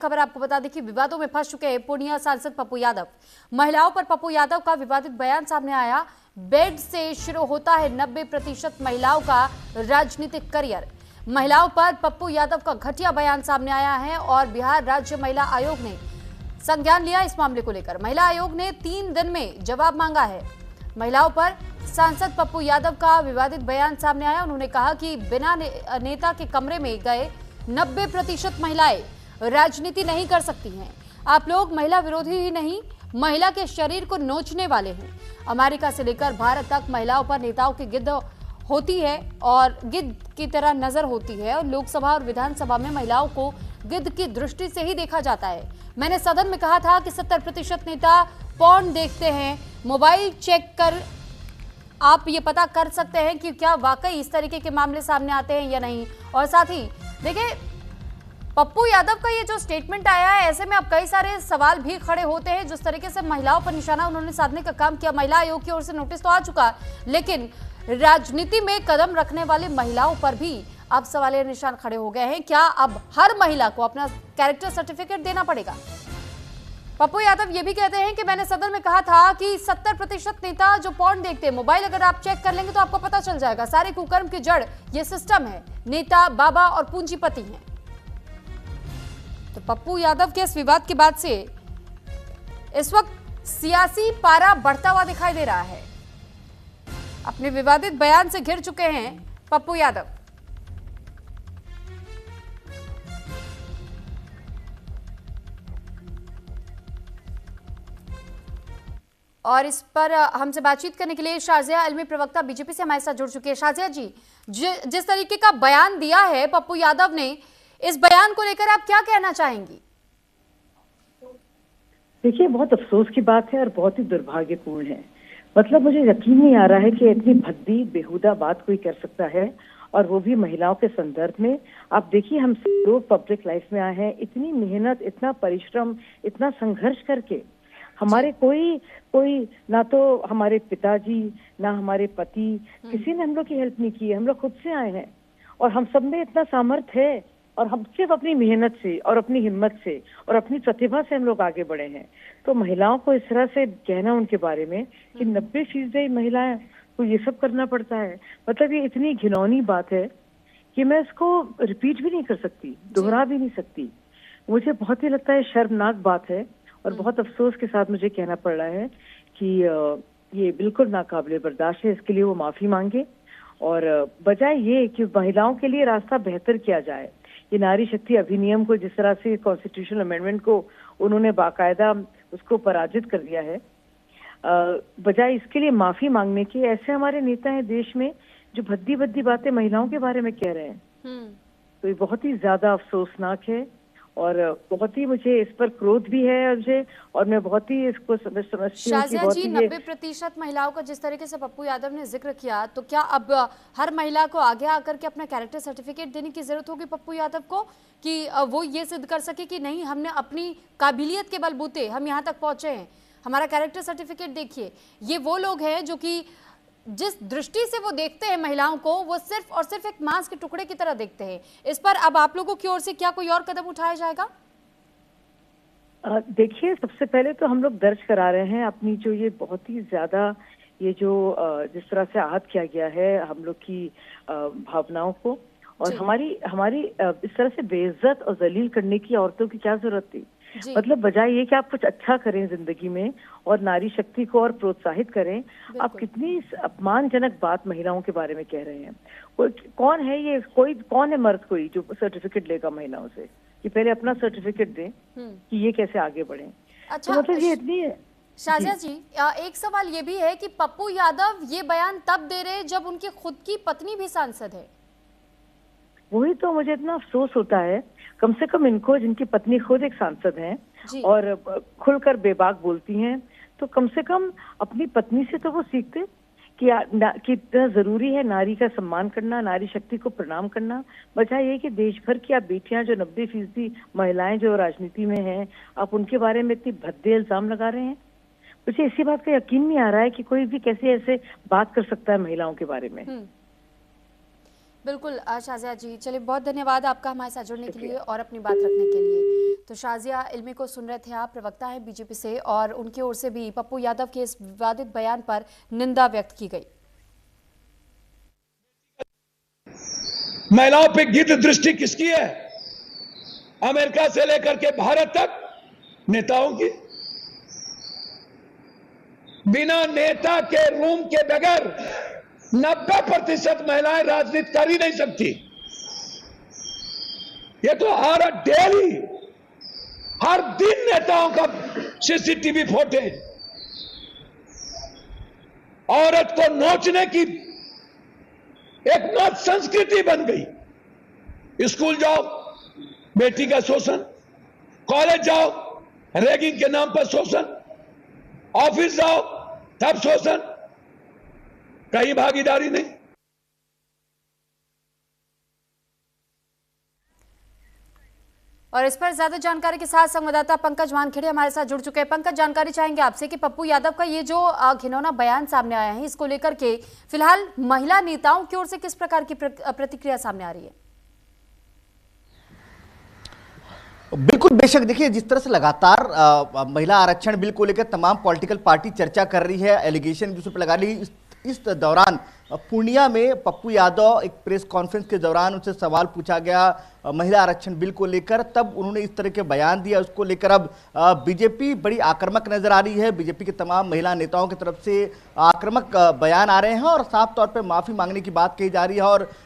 खबर आपको बता दें कि विवादों में फंस चुके हैं पूर्णिया सांसद पप्पू यादव। महिलाओं पर पप्पू यादव का विवादित बयान सामने आया। बेड से शुरू होता है 90% महिलाओं का राजनीतिक करियर। महिलाओं पर पप्पू यादव का घटिया बयान सामने आया है और बिहार राज्य महिला आयोग ने संज्ञान लिया इस मामले को लेकर। महिला आयोग ने 3 दिन में जवाब मांगा है। महिलाओं पर सांसद पप्पू यादव का विवादित बयान सामने आया। उन्होंने कहा कि बिना नेता के कमरे में गए 90% महिलाएं राजनीति नहीं कर सकती हैं। आप लोग महिला विरोधी ही नहीं, महिला के शरीर को नोचने वाले हैं। अमेरिका से लेकर भारत तक महिलाओं पर नेताओं की गिद्ध होती है और गिद्ध की तरह नजर होती है और लोकसभा और विधानसभा में महिलाओं को गिद्ध की दृष्टि से ही देखा जाता है। मैंने सदन में कहा था कि 70% नेता पॉर्न देखते हैं। मोबाइल चेक कर आप ये पता कर सकते हैं कि क्या वाकई इस तरीके के मामले सामने आते हैं या नहीं। और साथ ही देखिए, पप्पू यादव का ये जो स्टेटमेंट आया है, ऐसे में अब कई सारे सवाल भी खड़े होते हैं। जिस तरीके से महिलाओं पर निशाना उन्होंने साधने का काम किया, महिला आयोग की ओर से नोटिस तो आ चुका, लेकिन राजनीति में कदम रखने वाली महिलाओं पर भी अब सवालिया निशान खड़े हो गए हैं। क्या अब हर महिला को अपना कैरेक्टर सर्टिफिकेट देना पड़ेगा? पप्पू यादव ये भी कहते हैं कि मैंने सदन में कहा था कि 70% नेता जो पॉर्न देखते हैं, मोबाइल अगर आप चेक कर लेंगे तो आपको पता चल जाएगा। सारे कुकर्म की जड़ ये सिस्टम है, नेता, बाबा और पूंजीपति हैं। तो पप्पू यादव के इस विवाद के बाद से इस वक्त सियासी पारा बढ़ता हुआ दिखाई दे रहा है। अपने विवादित बयान से घिर चुके हैं पप्पू यादव। और इस पर हमसे बातचीत करने के लिए शाजिया अलमी, प्रवक्ता बीजेपी से हमारे साथ जुड़ चुके हैं। शाजिया जी, जिस तरीके का बयान दिया है पप्पू यादव ने, इस बयान को लेकर आप क्या कहना चाहेंगी? देखिए, बहुत अफसोस की बात है और बहुत ही दुर्भाग्यपूर्ण है। मतलब मुझे यकीन नहीं आ रहा है कि इतनी भद्दी बेहुदा बात कोई कर सकता है, और वो भी महिलाओं के संदर्भ में। आप देखिए, हम लोग पब्लिक लाइफ में आए हैं, इतनी मेहनत, इतना परिश्रम, इतना संघर्ष करके। हमारे कोई ना तो हमारे पिताजी, ना हमारे पति, किसी ने हम लोग की हेल्प नहीं की है। हम लोग खुद से आए हैं और हम सब में इतना सामर्थ्य है, और हम सिर्फ अपनी मेहनत से और अपनी हिम्मत से और अपनी प्रतिभा से हम लोग आगे बढ़े हैं। तो महिलाओं को इस तरह से कहना उनके बारे में कि 90% महिलाएं, तो ये सब करना पड़ता है, मतलब ये इतनी घिनौनी बात है कि मैं इसको रिपीट भी नहीं कर सकती, दोहरा भी नहीं सकती। मुझे बहुत ही लगता है शर्मनाक बात है, और बहुत अफसोस के साथ मुझे कहना पड़ रहा है कि ये बिल्कुल नाकाबिले बर्दाश्त है। इसके लिए वो माफी मांगे, और बजाय ये कि महिलाओं के लिए रास्ता बेहतर किया जाए। ये नारी शक्ति अधिनियम को जिस तरह से कॉन्स्टिट्यूशनल अमेंडमेंट को उन्होंने बाकायदा उसको पराजित कर दिया है, बजाय इसके लिए माफी मांगने के, ऐसे हमारे नेता हैं देश में जो भद्दी भद्दी बातें महिलाओं के बारे में कह रहे हैं। तो ये बहुत ही ज्यादा अफसोसनाक है, और बहुत ही मुझे इस पर क्रोध भी है मुझे, और मैं बहुत ही इसको समझती हूँ। शाजिया जी, 90% महिलाओं का जिस तरीके से पप्पू यादव ने जिक्र किया, तो क्या अब हर महिला को आगे आकर के अपना कैरेक्टर सर्टिफिकेट देने की जरूरत होगी पप्पू यादव को, कि वो ये सिद्ध कर सके कि नहीं, हमने अपनी काबिलियत के बलबूते हम यहाँ तक पहुंचे हैं, हमारा कैरेक्टर सर्टिफिकेट देखिए। ये वो लोग हैं जो कि जिस दृष्टि से वो देखते हैं महिलाओं को, वो सिर्फ और सिर्फ एक मांस के टुकड़े की तरह देखते हैं। इस पर अब आप लोगों की ओर से क्या कोई और कदम उठाया जाएगा? देखिए, सबसे पहले तो हम लोग दर्ज करा रहे हैं अपनी जो ये बहुत ही ज्यादा ये जो जिस तरह से आहत किया गया है हम लोग की भावनाओं को, और हमारी इस तरह से बेइज्जत और जलील करने की औरतों की क्या जरूरत थी। मतलब बजाय ये कि आप कुछ अच्छा करें जिंदगी में और नारी शक्ति को और प्रोत्साहित करें, आप कितनी अपमानजनक बात महिलाओं के बारे में कह रहे हैं। कौन है ये, कौन है मर्द कोई जो सर्टिफिकेट लेगा महिलाओं से, कि पहले अपना सर्टिफिकेट दें कि ये कैसे आगे बढ़े। अच्छा, तो मतलब ये इतनी है। शाजिया जी, एक सवाल ये भी है कि पप्पू यादव ये बयान तब दे रहे जब उनकी खुद की पत्नी भी सांसद है। वही तो मुझे इतना अफसोस होता है, कम से कम इनको, जिनकी पत्नी खुद एक सांसद हैं और खुलकर बेबाक बोलती हैं, तो कम से कम अपनी पत्नी से तो वो सीखते कि इतना जरूरी है नारी का सम्मान करना, नारी शक्ति को प्रणाम करना। बजाय ये कि देश भर की आप बेटियां जो 90% महिलाएं जो राजनीति में हैं, आप उनके बारे में इतनी भद्दे इल्जाम लगा रहे हैं। मुझे इसी बात का यकीन नहीं आ रहा है कि कोई भी कैसे ऐसे बात कर सकता है महिलाओं के बारे में। बिल्कुल शाजिया जी, चलिए बहुत धन्यवाद आपका हमारे साथ जुड़ने के लिए और अपनी बात रखने के लिए। तो शाजिया इल्मी को सुन रहे थे आप, प्रवक्ता है बीजेपी से, और उनकी ओर से भी पप्पू यादव के इस विवादित बयान पर निंदा व्यक्त की गई। महिलाओं पे गिद्ध दृष्टि किसकी है? अमेरिका से लेकर के भारत तक नेताओं की। बिना नेता के रूम के बगैर 90% महिलाएं राजनीति कर ही नहीं सकती। ये तो हर दिन नेताओं का सीसीटीवी फुटेज, औरत को नोचने की एक मत संस्कृति बन गई। स्कूल जाओ बेटी का शोषण, कॉलेज जाओ रैगिंग के नाम पर शोषण, ऑफिस जाओ तब शोषण, कहीं भागीदारी नहीं। और इस पर ज्यादा जानकारी के साथ संवाददाता पंकज वानखेड़े हमारे साथ जुड़ चुके हैं। पंकज, जानकारी चाहेंगे आपसे कि पप्पू यादव का ये जो घिनौना बयान सामने आया है, इसको लेकर के फिलहाल महिला नेताओं की ओर से किस प्रकार की प्रतिक्रिया सामने आ रही है? बिल्कुल, बेशक देखिए, जिस तरह से लगातार महिला आरक्षण बिल को लेकर तमाम पॉलिटिकल पार्टी चर्चा कर रही है, एलिगेशन दूसरे पर लगा रही, इस दौरान पूर्णिया में पप्पू यादव एक प्रेस कॉन्फ्रेंस के दौरान उनसे सवाल पूछा गया महिला आरक्षण बिल को लेकर, तब उन्होंने इस तरह के बयान दिया। उसको लेकर अब बीजेपी बड़ी आक्रामक नजर आ रही है। बीजेपी के तमाम महिला नेताओं की तरफ से आक्रामक बयान आ रहे हैं और साफ तौर पे माफी मांगने की बात कही जा रही है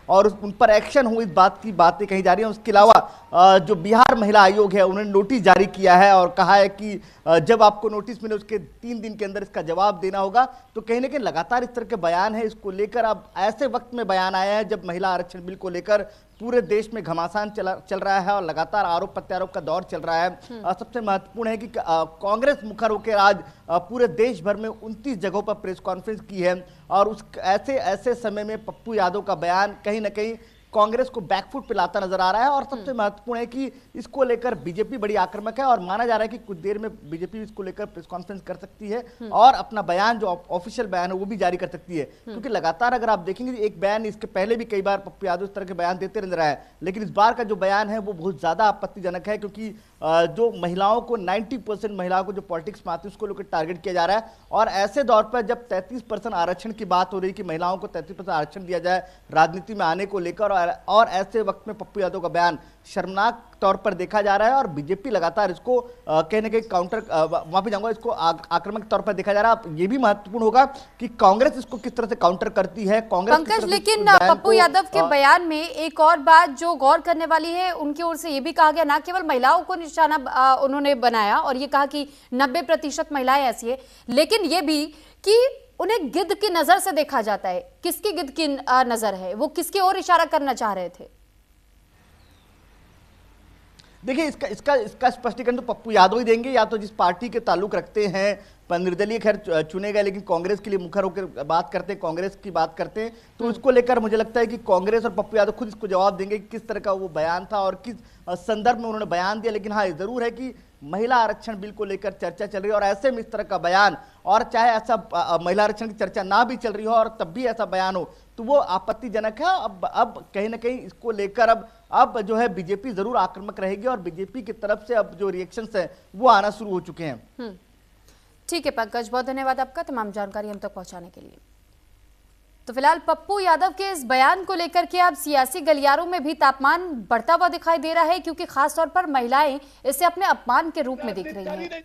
और उन पर एक्शन हो, इस बात की बातें कही जा रही हैं। उसके अलावा जो बिहार महिला आयोग है, उन्होंने नोटिस जारी किया है और कहा है कि जब आपको नोटिस मिले उसके 3 दिन के अंदर इसका जवाब देना होगा। तो कहीं ना कहीं लगातार इस तरह के बयान है। इसको लेकर अब ऐसे वक्त में बयान आया है जब महिला आरक्षण बिल को लेकर पूरे देश में घमासान चल रहा है और लगातार आरोप प्रत्यारोप का दौर चल रहा है। सबसे महत्वपूर्ण है कि कांग्रेस मुखर होकर आज पूरे देश भर में 29 जगहों पर प्रेस कॉन्फ्रेंस की है और उस ऐसे समय में पप्पू यादव का बयान कहीं ना कहीं कांग्रेस को बैकफुट पे लाता नजर आ रहा है। और सबसे महत्वपूर्ण है कि इसको लेकर बीजेपी बड़ी आक्रामक है और माना जा रहा है कि कुछ देर में बीजेपी इसको लेकर प्रेस कॉन्फ्रेंस कर सकती है और अपना बयान जो ऑफिशियल बयान है वो भी जारी कर सकती है। क्योंकि लगातार अगर आप देखेंगे एक बयान, इसके पहले भी कई बार पप्पू यादव इस तरह के बयान देते नजर आए, लेकिन इस बार का जो बयान है वो बहुत ज्यादा आपत्तिजनक है क्योंकि जो महिलाओं को 90% महिलाओं को जो पॉलिटिक्स में आती है उसको लेकर टारगेट किया जा रहा है। और ऐसे दौर पर जब 33% आरक्षण की बात हो रही है कि महिलाओं को 33% आरक्षण दिया जाए राजनीति में आने को लेकर, और ऐसे वक्त में पप्पू यादव का बयान शर्मनाक तौर पर देखा जा रहा है और बीजेपी लगातार इसको कहीं ना कहीं माफी चाहूंगा, इसको आक्रामक तौर पर देखा जा रहा है। ये भी महत्वपूर्ण होगा कि कांग्रेस इसको किस तरह से काउंटर करती है। कांग्रेस पंकज, लेकिन पप्पू यादव के बयान में एक और बात जो गौर करने वाली है, उनकी ओर से ये भी कहा गया, ना केवल महिलाओं को निशाना उन्होंने बनाया और ये कहा कि 90% महिलाएं ऐसी है, लेकिन ये भी कि उन्हें गिद्ध की नजर से देखा जाता है। किसकी गिद्ध की नजर है? वो किसकी ओर इशारा करना चाह रहे थे? देखिए, इसका स्पष्टीकरण तो पप्पू यादव ही देंगे, या तो जिस पार्टी के ताल्लुक रखते हैं, निर्दलीय खैर चुने गए लेकिन कांग्रेस के लिए मुखर होकर बात करते हैं, कांग्रेस की बात करते हैं, तो इसको लेकर मुझे लगता है कि कांग्रेस और पप्पू यादव खुद इसको जवाब देंगे कि किस तरह का वो बयान था और किस संदर्भ में उन्होंने बयान दिया। लेकिन हाँ, जरूर है कि महिला आरक्षण बिल को लेकर चर्चा चल रही है और ऐसे में इस तरह का बयान, और चाहे ऐसा महिला आरक्षण की चर्चा ना भी चल रही हो और तब भी ऐसा बयान हो तो वो आपत्तिजनक है। अब कहीं ना कहीं इसको लेकर अब जो है बीजेपी जरूर आक्रामक रहेगी और बीजेपी की तरफ से अब जो रिएक्शंस हैं वो आना शुरू हो चुके हैं। ठीक है पंकज, बहुत धन्यवाद आपका तमाम जानकारी हम तक पहुंचाने के लिए। तो फिलहाल पप्पू यादव के इस बयान को लेकर के अब सियासी गलियारों में भी तापमान बढ़ता हुआ दिखाई दे रहा है, क्योंकि खासतौर पर महिलाएं इसे अपने अपमान के रूप में दिख रही हैं।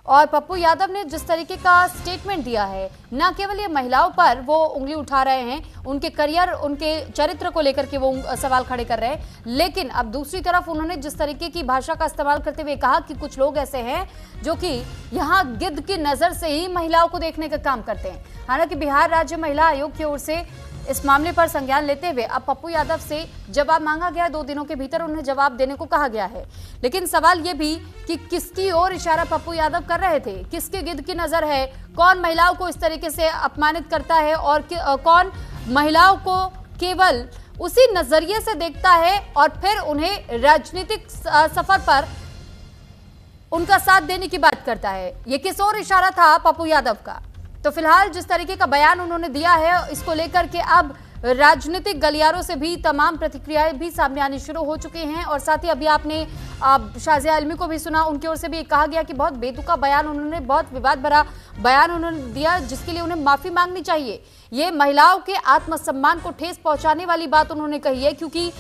और पप्पू यादव ने जिस तरीके का स्टेटमेंट दिया है, न केवल ये महिलाओं पर वो उंगली उठा रहे हैं, उनके करियर, उनके चरित्र को लेकर के वो सवाल खड़े कर रहे हैं, लेकिन अब दूसरी तरफ उन्होंने जिस तरीके की भाषा का इस्तेमाल करते हुए कहा कि कुछ लोग ऐसे हैं जो कि यहाँ गिद्ध की नजर से ही महिलाओं को देखने का काम करते हैं। हालांकि बिहार राज्य महिला आयोग की ओर से इस मामले पर संज्ञान लेते हुए अब पप्पू यादव से जवाब मांगा गया, 2 दिनों के भीतर उन्हें जवाब देने को कहा गया है। लेकिन सवाल ये भी कि किसकी ओर इशारा पप्पू यादव कर रहे थे, किसके गिद्ध की नजर है, कौन महिलाओं को इस तरीके से अपमानित करता है और कौन महिलाओं को केवल उसी नजरिए से देखता है और फिर उन्हें राजनीतिक सफर पर उनका साथ देने की बात करता है। ये किस ओर इशारा था पप्पू यादव का? तो फिलहाल जिस तरीके का बयान उन्होंने दिया है, इसको लेकर के अब राजनीतिक गलियारों से भी तमाम प्रतिक्रियाएं भी सामने आनी शुरू हो चुकी हैं। और साथ ही अभी आपने शाजिया आलमी को भी सुना, उनकी ओर से भी कहा गया कि बहुत बेतुका बयान उन्होंने, बहुत विवाद भरा बयान उन्होंने दिया, जिसके लिए उन्हें माफी मांगनी चाहिए। ये महिलाओं के आत्मसम्मान को ठेस पहुंचाने वाली बात उन्होंने कही है, क्योंकि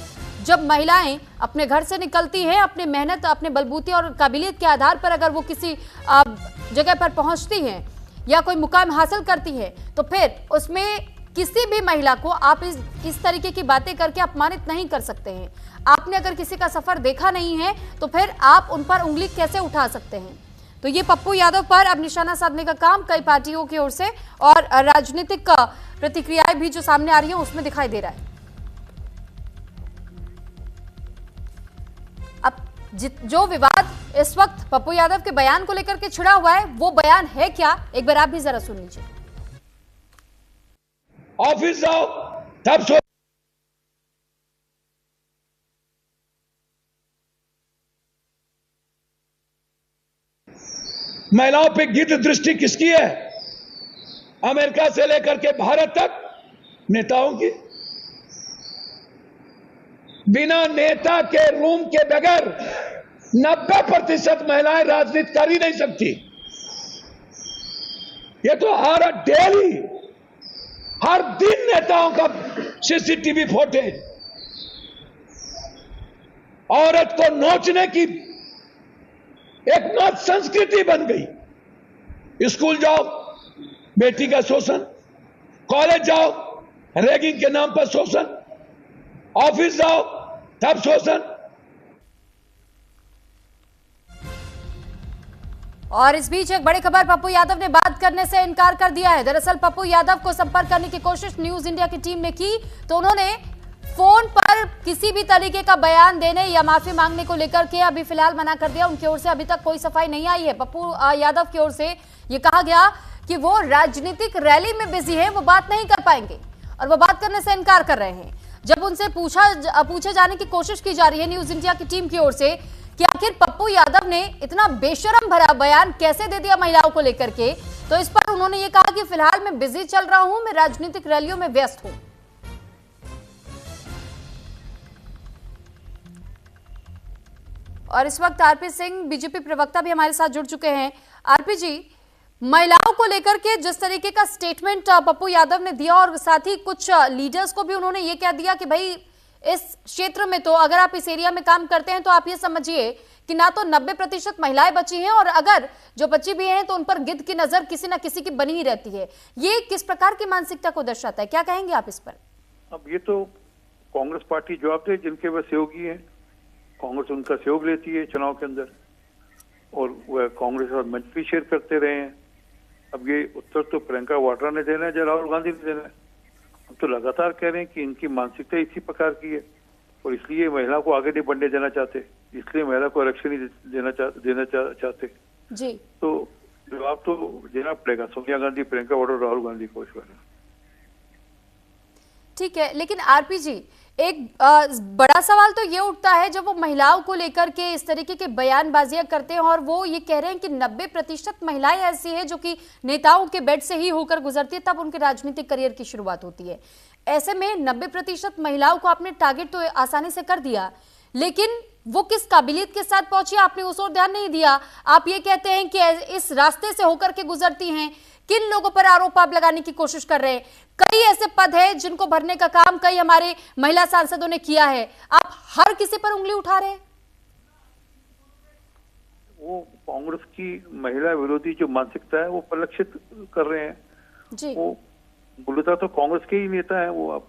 जब महिलाएं अपने घर से निकलती हैं, अपने मेहनत, अपने बलबूते और काबिलियत के आधार पर अगर वो किसी जगह पर पहुंचती हैं या कोई मुकाम हासिल करती है, तो फिर उसमें किसी भी महिला को आप इस तरीके की बातें करके अपमानित नहीं कर सकते हैं। आपने अगर किसी का सफर देखा नहीं है तो फिर आप उन पर उंगली कैसे उठा सकते हैं। तो ये पप्पू यादव पर अब निशाना साधने का काम कई पार्टियों की ओर से और राजनीतिक प्रतिक्रियाएं भी जो सामने आ रही हैं उसमें दिखाई दे रहा है। अब जो विवाद इस वक्त पप्पू यादव के बयान को लेकर के छिड़ा हुआ है, वो बयान है क्या, एक बार आप भी जरा सुन लीजिए। ऑफिस जाओ तब सो महिलाओं पे गिद्ध दृष्टि किसकी है? अमेरिका से लेकर के भारत तक नेताओं की। बिना नेता के रूम के बगैर 90% महिलाएं राजनीति कर ही नहीं सकती। ये तो हर दिन नेताओं का सीसीटीवी फुटेज। औरत को नोचने की एक नई संस्कृति बन गई। स्कूल जाओ, बेटी का शोषण, कॉलेज जाओ, रैगिंग के नाम पर शोषण, ऑफिस जाओ तब शोषण। और इस बीच एक बड़ी खबर, पप्पू यादव ने बात करने से इनकार कर दिया है। दरअसल पप्पू यादव को संपर्क करने की कोशिश न्यूज इंडिया की टीम ने की, तो उन्होंने फोन पर किसी भी तरीके का बयान देने या माफी मांगने को लेकर के अभी फिलहाल मना कर दिया। उनकी ओर से अभी तक कोई सफाई नहीं आई है। पप्पू यादव की ओर से ये कहा गया कि वो राजनीतिक रैली में बिजी है, वो बात नहीं कर पाएंगे और वो बात करने से इनकार कर रहे हैं। जब उनसे पूछे जाने की कोशिश की जा रही है न्यूज इंडिया की टीम की ओर से कि आखिर पप्पू यादव ने इतना बेशरम भरा बयान कैसे दे दिया महिलाओं को लेकर के, तो इस पर उन्होंने ये कहा कि फिलहाल मैं बिजी चल रहा हूं, मैं राजनीतिक रैलियों में व्यस्त हूं। और इस वक्त आरपी सिंह बीजेपी प्रवक्ता भी हमारे साथ जुड़ चुके हैं। आरपी जी, महिलाओं को लेकर के जिस तरीके का स्टेटमेंट पप्पू यादव ने दिया और साथ ही कुछ लीडर्स को भी उन्होंने ये कह दिया कि भाई इस क्षेत्र में तो अगर आप इस एरिया में काम करते हैं तो आप ये समझिए कि ना तो 90% महिलाएं बची हैं और अगर जो बची भी हैं तो उन पर गिद्ध की नजर किसी ना किसी की बनी ही रहती है। ये किस प्रकार की मानसिकता को दर्शाता है, क्या कहेंगे आप इस पर? अब ये तो कांग्रेस पार्टी जवाब दे, जिनके वह सहयोगी है। कांग्रेस उनका सहयोग लेती है चुनाव के अंदर और वह कांग्रेस और मंच भी शेयर करते रहे हैं। अब ये उत्तर तो प्रियंका वाड्रा ने देना है या राहुल गांधी ने देना है। हम तो लगातार कह रहे हैं कि इनकी मानसिकता इसी प्रकार की है और इसलिए महिला को आगे नहीं बढ़ने देना चाहते, इसलिए महिला को आरक्षण नहीं देना चाहते जी। तो जवाब तो देना पड़ेगा सोनिया गांधी, प्रियंका वाड्रा, राहुल गांधी को इस बारे। ठीक है, लेकिन आरपी जी एक बड़ा सवाल तो ये उठता है जब वो महिलाओं को लेकर के इस तरीके के बयानबाजियां करते हैं और वो ये कह रहे हैं कि 90% महिलाएं ऐसी है जो कि नेताओं के बेड से ही होकर गुजरती है, तब उनके राजनीतिक करियर की शुरुआत होती है। ऐसे में 90% महिलाओं को आपने टारगेट तो आसानी से कर दिया, लेकिन वो किस काबिलियत के साथ पहुंची आपने उस ओर ध्यान नहीं दिया। आप ये कहते हैं कि इस रास्ते से होकर के गुजरती हैं, किन लोगों पर आरोप आप लगाने की कोशिश कर रहे हैं? कई ऐसे पद हैं जिनको भरने का काम कई हमारे महिला सांसदों ने किया है, आप हर किसी पर उंगली उठा रहे हैं। वो कांग्रेस की महिला विरोधी जो मानसिकता है वो परिलक्षित कर रहे हैं जी। वो मूलतः तो कांग्रेस के ही नेता है वो। अब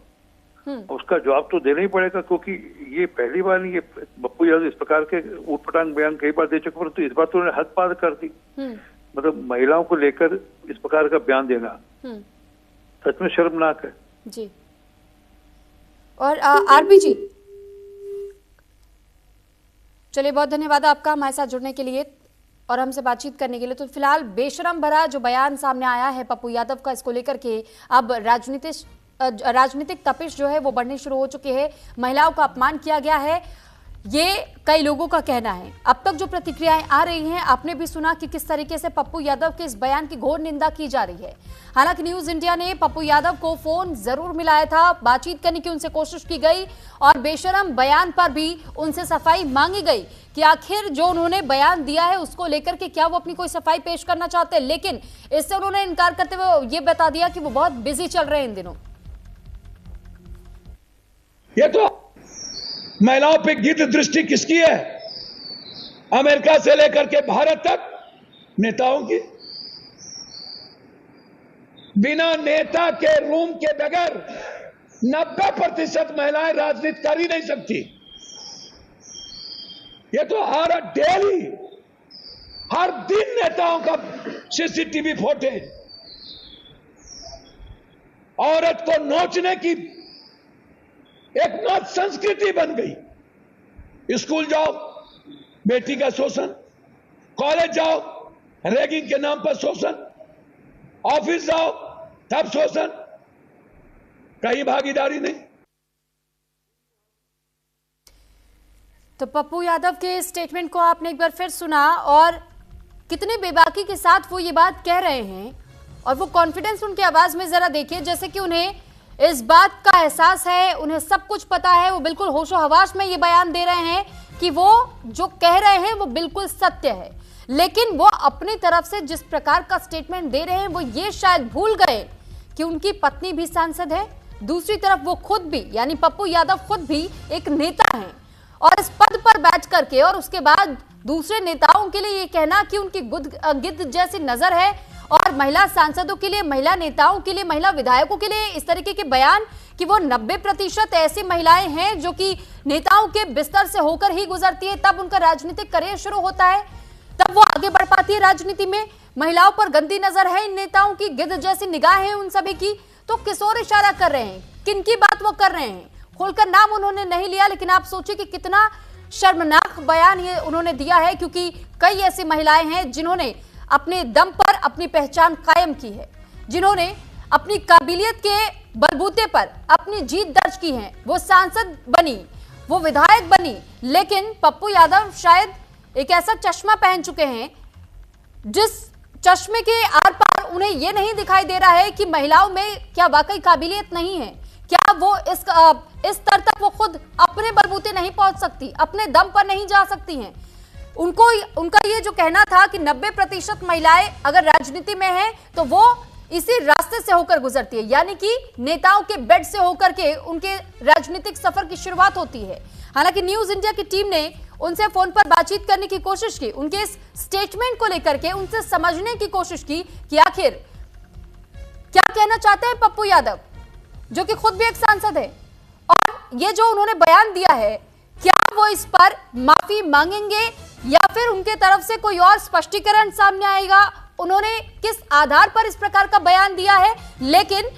उसका जवाब तो देना ही पड़ेगा, क्योंकि ये पहली बार नहीं, ये पप्पू यादव इस प्रकार के ऊटपटांग बयान कई बार दे चुके, परंतु इस बार तो उन्होंने हद पार कर दी। मतलब महिलाओं को लेकर इस प्रकार का बयान देना सच में शर्मनाक है जी। और आरपी जी, चलिए बहुत धन्यवाद आपका हमारे साथ जुड़ने के लिए और हमसे बातचीत करने के लिए। तो फिलहाल बेशरम भरा जो बयान सामने आया है पप्पू यादव का, इसको लेकर के अब राजनीतिक तपिश जो है वो बढ़नी शुरू हो चुकी है। महिलाओं का अपमान किया गया है, ये कई लोगों का कहना है। अब तक जो प्रतिक्रियाएं आ रही हैं, आपने भी सुना कि किस तरीके से पप्पू यादव के इस बयान की घोर निंदा की जा रही है। हालांकि न्यूज इंडिया ने पप्पू यादव को फोन जरूर मिलाया था, बातचीत करने की उनसे कोशिश की गई और बेशरम बयान पर भी उनसे सफाई मांगी गई कि आखिर जो उन्होंने बयान दिया है उसको लेकर के क्या वो अपनी कोई सफाई पेश करना चाहते हैं, लेकिन इससे उन्होंने इनकार करते हुए ये बता दिया कि वो बहुत बिजी चल रहे हैं इन दिनों। ये तो महिलाओं पे गिद्ध दृष्टि किसकी है? अमेरिका से लेकर के भारत तक नेताओं की। बिना नेता के रूम के बगैर 90% महिलाएं राजनीति कर ही नहीं सकती। ये तो हर डेली, हर दिन नेताओं का सीसीटीवी फुटेज। औरत को नोचने की एक नई संस्कृति बन गई। स्कूल जाओ, बेटी का शोषण, कॉलेज जाओ, रैगिंग के नाम पर शोषण, ऑफिस जाओ तब शोषण, कहीं भागीदारी नहीं। तो पप्पू यादव के स्टेटमेंट को आपने एक बार फिर सुना और कितने बेबाकी के साथ वो ये बात कह रहे हैं और वो कॉन्फिडेंस उनकी आवाज में जरा देखिए, जैसे कि उन्हें इस बात का एहसास है, उन्हें सब कुछ पता है। वो बिल्कुल होशो हवास में ये बयान दे रहे हैं कि वो जो कह रहे हैं वो बिल्कुल सत्य है, लेकिन वो अपनी तरफ से जिस प्रकार का स्टेटमेंट दे रहे हैं वो ये शायद भूल गए कि उनकी पत्नी भी सांसद है, दूसरी तरफ वो खुद भी यानी पप्पू यादव खुद भी एक नेता हैं और इस पद पर बैठ करके और उसके बाद दूसरे नेताओं के लिए ये कहना कि उनकी गिद्ध जैसी नजर है और महिला सांसदों के लिए, महिला नेताओं के लिए, महिला विधायकों के लिए इस तरीके के बयान कि वो 90% ऐसी महिलाएं हैं जो कि नेताओं के बिस्तर से होकर ही गुजरती है, तब उनका राजनीतिक करियर शुरू होता है, तब वो आगे बढ़ पाती है राजनीति में। महिलाओं पर गंदी नजर है इन नेताओं की, गिद्ध जैसी निगाह है उन सभी की। तो किस ओर इशारा कर रहे हैं, किनकी बात वो कर रहे हैं? खोलकर नाम उन्होंने नहीं लिया, लेकिन आप सोचिए कि कितना शर्मनाक बयान ये उन्होंने दिया है, क्योंकि कई ऐसी महिलाएं हैं जिन्होंने अपने दम पर अपनी पहचान कायम की है, जिन्होंने अपनी काबिलियत के बलबूते पर अपनी जीत दर्ज की है। वो सांसद बनी, वो विधायक बनी, लेकिन पप्पू यादव शायद एक ऐसा चश्मा पहन चुके हैं जिस चश्मे के आर पार उन्हें यह नहीं दिखाई दे रहा है कि महिलाओं में क्या वाकई काबिलियत नहीं है, क्या वो इस स्तर तक वो खुद अपने बलबूते नहीं पहुंच सकती, अपने दम पर नहीं जा सकती हैं। उनका ये जो कहना था कि 90% महिलाएं अगर राजनीति में हैं तो वो इसी रास्ते से होकर गुजरती है, यानी कि नेताओं के बेड से होकर के उनके राजनीतिक सफर की शुरुआत होती है। हालांकि न्यूज इंडिया की टीम ने उनसे फोन पर बातचीत करने की कोशिश की, उनके इस स्टेटमेंट को लेकर के उनसे समझने की कोशिश की कि आखिर क्या कहना चाहते हैं पप्पू यादव, जो कि खुद भी एक सांसद है, और ये जो उन्होंने बयान दिया है क्या वो इस पर माफी मांगेंगे या फिर उनके तरफ से कोई और स्पष्टीकरण सामने आएगा। उन्होंने किस आधार पर इस प्रकार का बयान दिया है, लेकिन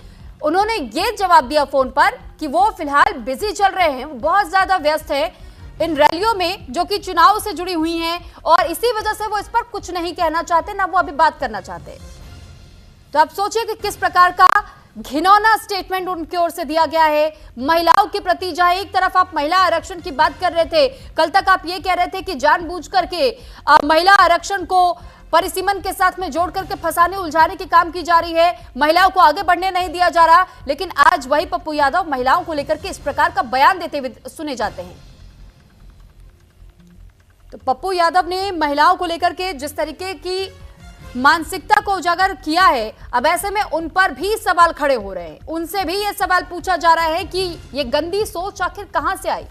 उन्होंने ये जवाब दिया फोन पर कि वो फिलहाल बिजी चल रहे हैं, वो बहुत ज्यादा व्यस्त है इन रैलियों में जो कि चुनाव से जुड़ी हुई हैं और इसी वजह से वो इस पर कुछ नहीं कहना चाहते, ना वो अभी बात करना चाहते। तो आप सोचिए कि किस प्रकार का घिनौना स्टेटमेंट उनकी ओर से दिया गया है महिलाओं के प्रति। जहां एक तरफ आप महिला आरक्षण की बात कर रहे थे, कल तक आप ये कह रहे थे कि जानबूझ करके महिला आरक्षण को परिसीमन के साथ में जोड़ करके फंसाने उलझाने की काम की जा रही है, महिलाओं को आगे बढ़ने नहीं दिया जा रहा, लेकिन आज वही पप्पू यादव महिलाओं को लेकर के इस प्रकार का बयान देते हुए सुने जाते हैं। तो पप्पू यादव ने महिलाओं को लेकर के जिस तरीके की मानसिकता को उजागर किया है, अब ऐसे में उन पर भी सवाल खड़े हो रहे हैं, उनसे भी यह सवाल पूछा जा रहा है कि ये गंदी सोच आखिर कहां से आई।